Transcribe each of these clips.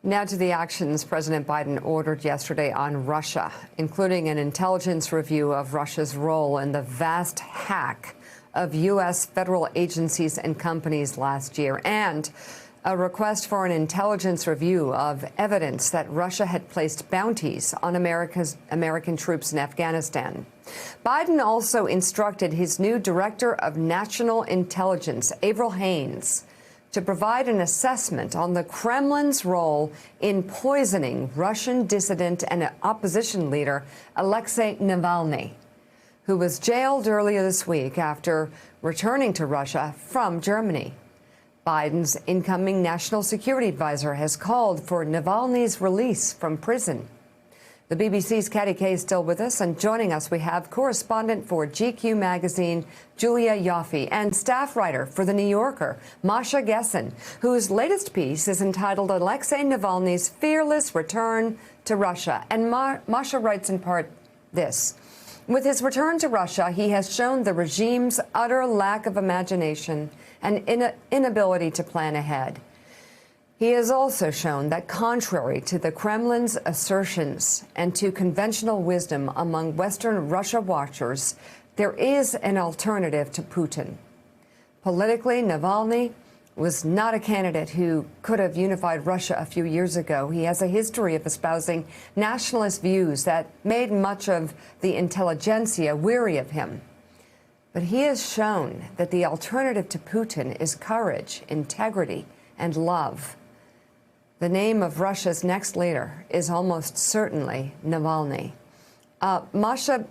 Now to the actions President Biden ordered yesterday on Russia, including an intelligence review of Russia's role in the vast hack of U.S. federal agencies and companies last year, and a request for an intelligence review of evidence that Russia had placed bounties on American troops in Afghanistan. Biden also instructed his new Director of National Intelligence, Avril Haines, to provide an assessment on the Kremlin's role in poisoning Russian dissident and opposition leader Alexei Navalny, who was jailed earlier this week after returning to Russia from Germany. Biden's incoming national security advisor has called for Navalny's release from prison. The BBC's Katty Kay is still with us, and joining us we have correspondent for GQ magazine, Julia Ioffe, and staff writer for The New Yorker, Masha Gessen, whose latest piece is entitled Alexei Navalny's Fearless Return to Russia. And Masha writes in part this: with his return to Russia, he has shown the regime's utter lack of imagination and inability to plan ahead. He has also shown that, contrary to the Kremlin's assertions and to conventional wisdom among Western Russia watchers, there is an alternative to Putin. Politically, Navalny was not a candidate who could have unified Russia a few years ago. He has a history of espousing nationalist views that made much of the intelligentsia weary of him. But he has shown that the alternative to Putin is courage, integrity, and love. The name of Russia's next leader is almost certainly Navalny. Masha,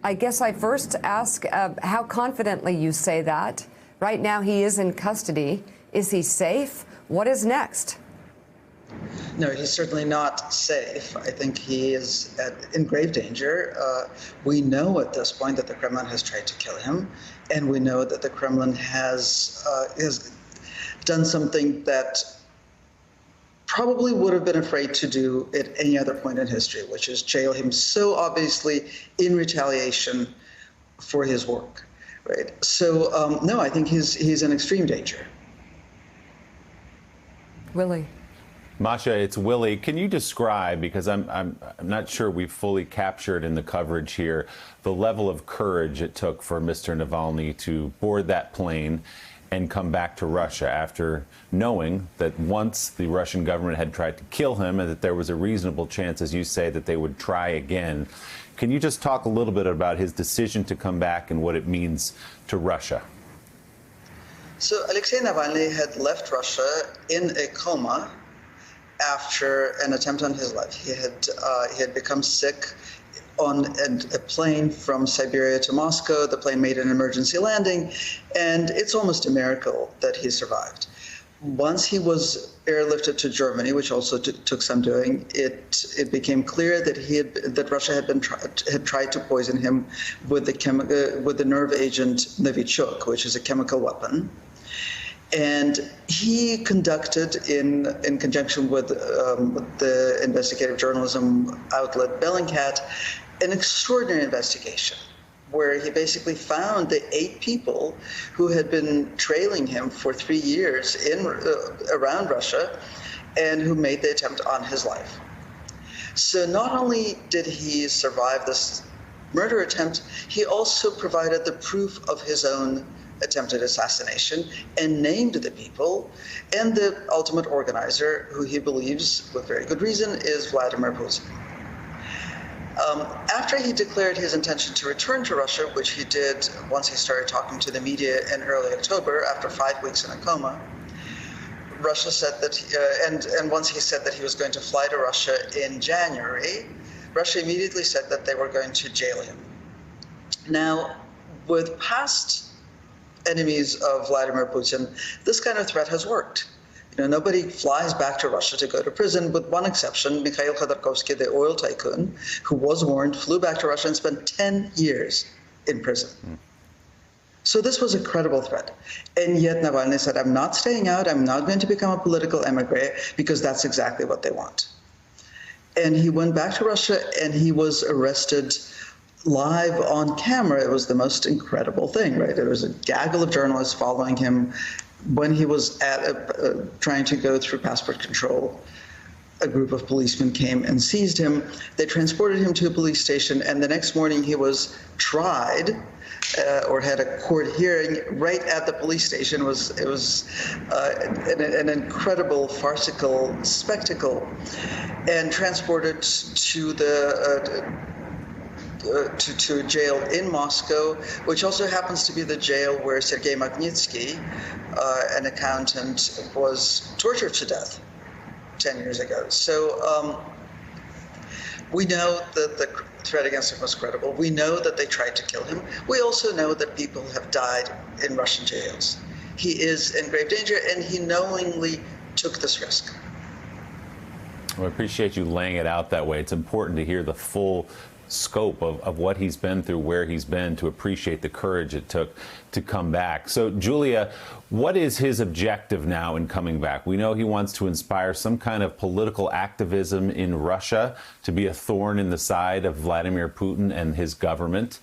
I guess I first ask how confidently you say that. Right now he is in custody. Is he safe? What is next? No, he's certainly not safe. I think he is in grave danger. We know at this point that the Kremlin has tried to kill him, and we know that the Kremlin has done something that probably would have been afraid to do at any other point in history, which is jail him so obviously in retaliation for his work, right? So no, I think he's in extreme danger. Willie. Masha, it's Willie. Can you describe, because I'm not sure we've fully captured in the coverage here, the level of courage it took for Mr. Navalny to board that plane and come back to Russia after knowing that once the Russian government had tried to kill him and that there was a reasonable chance, as you say, that they would try again. Can you just talk a little bit about his decision to come back and what it means to Russia? So Alexei Navalny had left Russia in a coma after an attempt on his life. He had become sick on a plane from Siberia to Moscow. The plane made an emergency landing, and it's almost a miracle that he survived. Once he was airlifted to Germany, which also took some doing, it became clear that Russia had tried to poison him with the nerve agent Novichok, which is a chemical weapon. And he conducted, in conjunction with the investigative journalism outlet Bellingcat, an extraordinary investigation where he basically found the 8 people who had been trailing him for 3 years around Russia and who made the attempt on his life. So not only did he survive this murder attempt, he also provided the proof of his own attempted assassination and named the people, and the ultimate organizer, who he believes, with very good reason, is Vladimir Putin. After he declared his intention to return to Russia, which he did once he started talking to the media in early October, after 5 weeks in a coma, Russia said that, and once he said that he was going to fly to Russia in January, Russia immediately said that they were going to jail him. Now, with past enemies of Vladimir Putin, this kind of threat has worked. Nobody flies back to Russia to go to prison, with one exception. Mikhail Khodorkovsky, the oil tycoon, who was warned, flew back to Russia and spent 10 years in prison. So this was a credible threat. And yet Navalny said, I'm not staying out, I'm not going to become a political emigre, because that's exactly what they want. And he went back to Russia, and he was arrested live on camera. It was the most incredible thing, right? There was a gaggle of journalists following him when he was trying to go through passport control a group of policemen came and seized him. They transported him to a police station, and the next morning he was tried or had a court hearing right at the police station. It was an incredible farcical spectacle, and transported to to a jail in Moscow, which also happens to be the jail where Sergei Magnitsky, an accountant, was tortured to death 10 years ago. So we know that the threat against him was credible. We know that they tried to kill him. We also know that people have died in Russian jails. He is in grave danger, and he knowingly took this risk. Well, I appreciate you laying it out that way. It's important to hear the full scope of what he's been through, where he's been, to appreciate the courage it took to come back. So, Julia, what is his objective now in coming back? We know he wants to inspire some kind of political activism in Russia, to be a thorn in the side of Vladimir Putin and his government.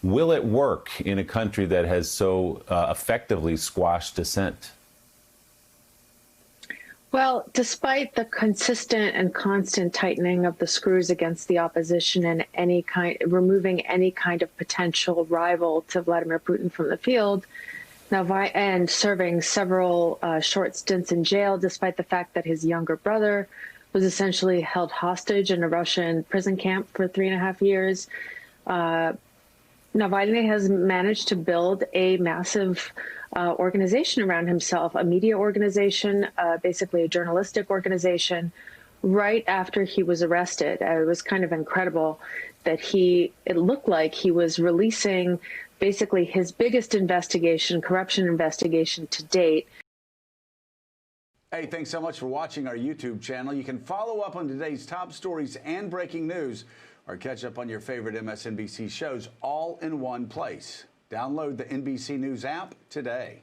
Will it work in a country that has so effectively squashed dissent? Well, despite the consistent and constant tightening of the screws against the opposition and removing any kind of potential rival to Vladimir Putin from the field, and serving several short stints in jail, despite the fact that his younger brother was essentially held hostage in a Russian prison camp for 3.5 years, Navalny has managed to build a massive organization around himself, a media organization, basically a journalistic organization, right after he was arrested. It was kind of incredible that it looked like he was releasing basically his biggest investigation, corruption investigation to date. Hey, thanks so much for watching our YouTube channel. You can follow up on today's top stories and breaking news, or catch up on your favorite MSNBC shows all in one place. Download the NBC News app today.